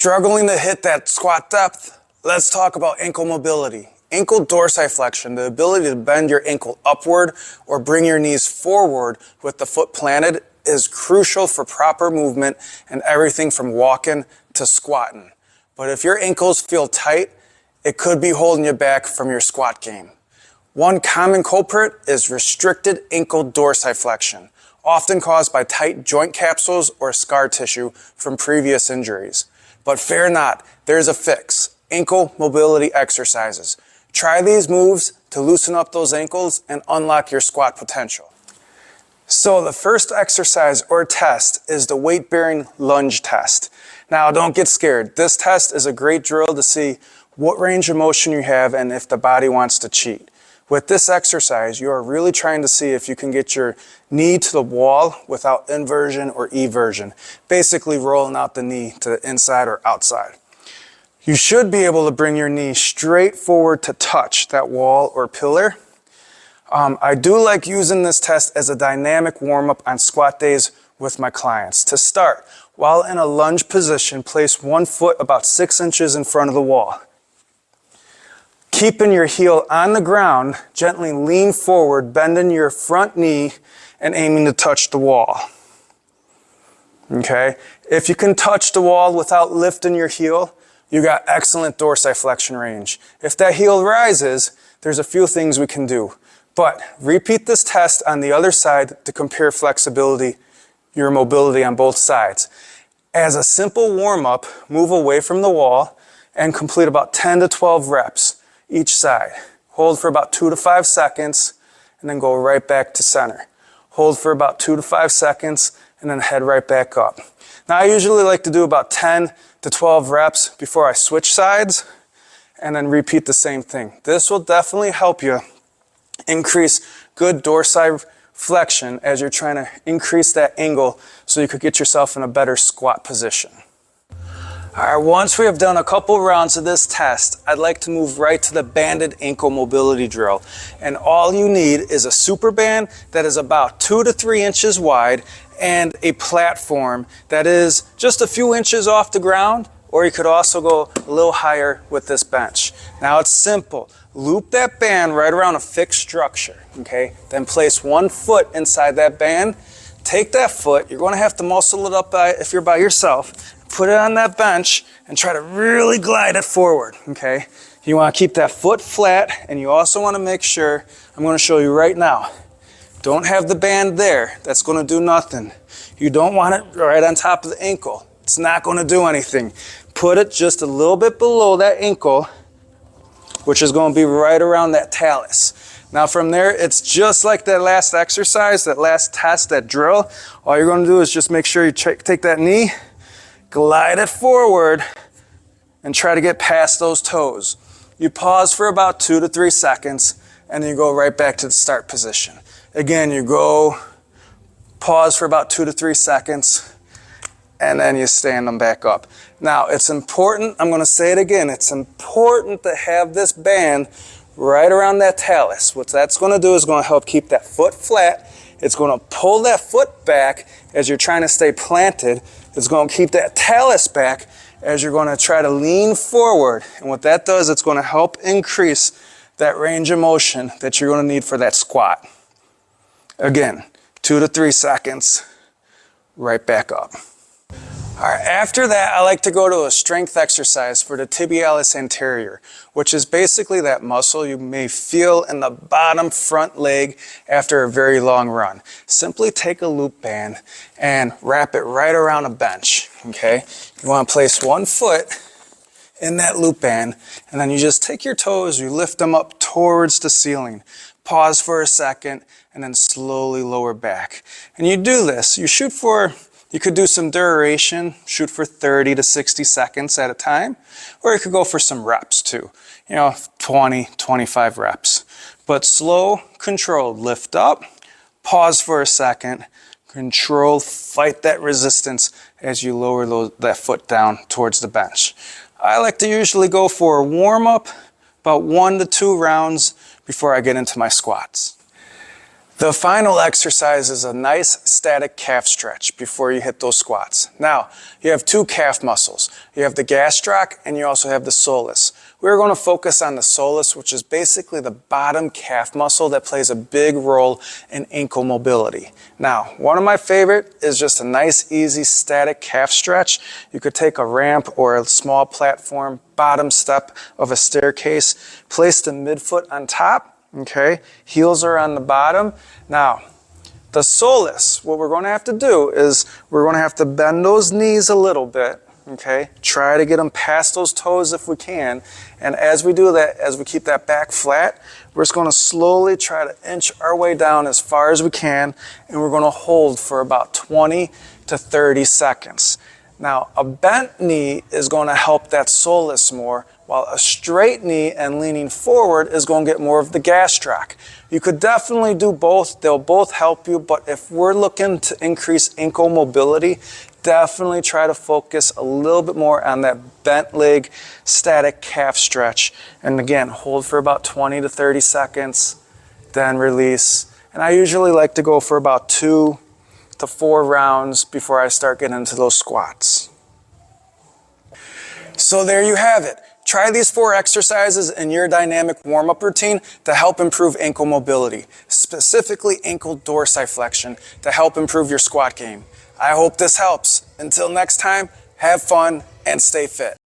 Struggling to hit that squat depth? Let's talk about ankle mobility. Ankle dorsiflexion, the ability to bend your ankle upward or bring your knees forward with the foot planted, is crucial for proper movement and everything from walking to squatting. But if your ankles feel tight, it could be holding you back from your squat game. One common culprit is restricted ankle dorsiflexion, often caused by tight joint capsules or scar tissue from previous injuries. But fear not, there's a fix: ankle mobility exercises. Try these moves to loosen up those ankles and unlock your squat potential. So the first exercise or test is the weight-bearing lunge test. Now don't get scared. This test is a great drill to see what range of motion you have and if the body wants to cheat. With this exercise, you are really trying to see if you can get your knee to the wall without inversion or eversion, basically rolling out the knee to the inside or outside. You should be able to bring your knee straight forward to touch that wall or pillar. I do like using this test as a dynamic warm-up on squat days with my clients. To start, while in a lunge position, place one foot about 6 inches in front of the wall. Keeping your heel on the ground, gently lean forward, bending your front knee and aiming to touch the wall. Okay? If you can touch the wall without lifting your heel, you got excellent dorsiflexion range. If that heel rises, there's a few things we can do. But repeat this test on the other side to compare flexibility, your mobility on both sides. As a simple warm-up, move away from the wall and complete about 10 to 12 reps each side. Hold for about 2 to 5 seconds and then go right back to center. Hold for about 2 to 5 seconds and then head right back up. Now I usually like to do about 10 to 12 reps before I switch sides and then repeat the same thing. This will definitely help you increase good dorsiflexion as you're trying to increase that angle so you could get yourself in a better squat position. Alright, once we have done a couple rounds of this test, I'd like to move right to the banded ankle mobility drill. And all you need is a super band that is about 2 to 3 inches wide and a platform that is just a few inches off the ground, or you could also go a little higher with this bench. Now it's simple. Loop that band right around a fixed structure, okay? Then place one foot inside that band. Take that foot, you're going to have to muscle it up if you're by yourself. Put it on that bench and try to really glide it forward, okay? You want to keep that foot flat, and you also want to make sure, I'm going to show you right now, don't have the band there. That's going to do nothing. You don't want it right on top of the ankle. It's not going to do anything. Put it just a little bit below that ankle, which is going to be right around that talus. Now from there, it's just like that last exercise, that last test, that drill. All you're going to do is just make sure you take that knee, glide it forward, and try to get past those toes. You pause for about 2 to 3 seconds, and then you go right back to the start position. Again, you go, pause for about 2 to 3 seconds, and then you stand them back up. Now, it's important, I'm going to say it again, it's important to have this band right around that talus. What that's going to do is going to help keep that foot flat. It's going to pull that foot back as you're trying to stay planted. It's going to keep that talus back as you're going to try to lean forward. And what that does, it's going to help increase that range of motion that you're going to need for that squat. Again, 2 to 3 seconds, right back up. All right, after that, I like to go to a strength exercise for the tibialis anterior, which is basically that muscle you may feel in the bottom front leg after a very long run. Simply take a loop band and wrap it right around a bench, okay? You want to place one foot in that loop band, and then you just take your toes, you lift them up towards the ceiling. Pause for a second, and then slowly lower back. And you do this, you could do some duration, shoot for 30 to 60 seconds at a time, or you could go for some reps too. 20, 25 reps. But slow, controlled, lift up, pause for a second, control, fight that resistance as you lower that foot down towards the bench. I like to usually go for a warm-up, about 1 to 2 rounds before I get into my squats. The final exercise is a nice static calf stretch before you hit those squats. Now, you have two calf muscles. You have the gastroc and you also have the soleus. We're going to focus on the soleus, which is basically the bottom calf muscle that plays a big role in ankle mobility. Now, one of my favorite is just a nice, easy, static calf stretch. You could take a ramp or a small platform, bottom step of a staircase, place the midfoot on top. Okay, heels are on the bottom. Now, the soleus, what we're going to have to do is we're going to have to bend those knees a little bit. Okay, try to get them past those toes if we can. And as we do that, as we keep that back flat, we're just going to slowly try to inch our way down as far as we can. And we're going to hold for about 20 to 30 seconds. Now, a bent knee is going to help that soleus more, while a straight knee and leaning forward is going to get more of the gastroc. You could definitely do both. They'll both help you, but if we're looking to increase ankle mobility, definitely try to focus a little bit more on that bent leg static calf stretch. And again, hold for about 20 to 30 seconds, then release. And I usually like to go for about 2 to 4 rounds before I start getting into those squats. So there you have it. Try these 4 exercises in your dynamic warm-up routine to help improve ankle mobility, specifically ankle dorsiflexion, to help improve your squat game. I hope this helps. Until next time, have fun and stay fit.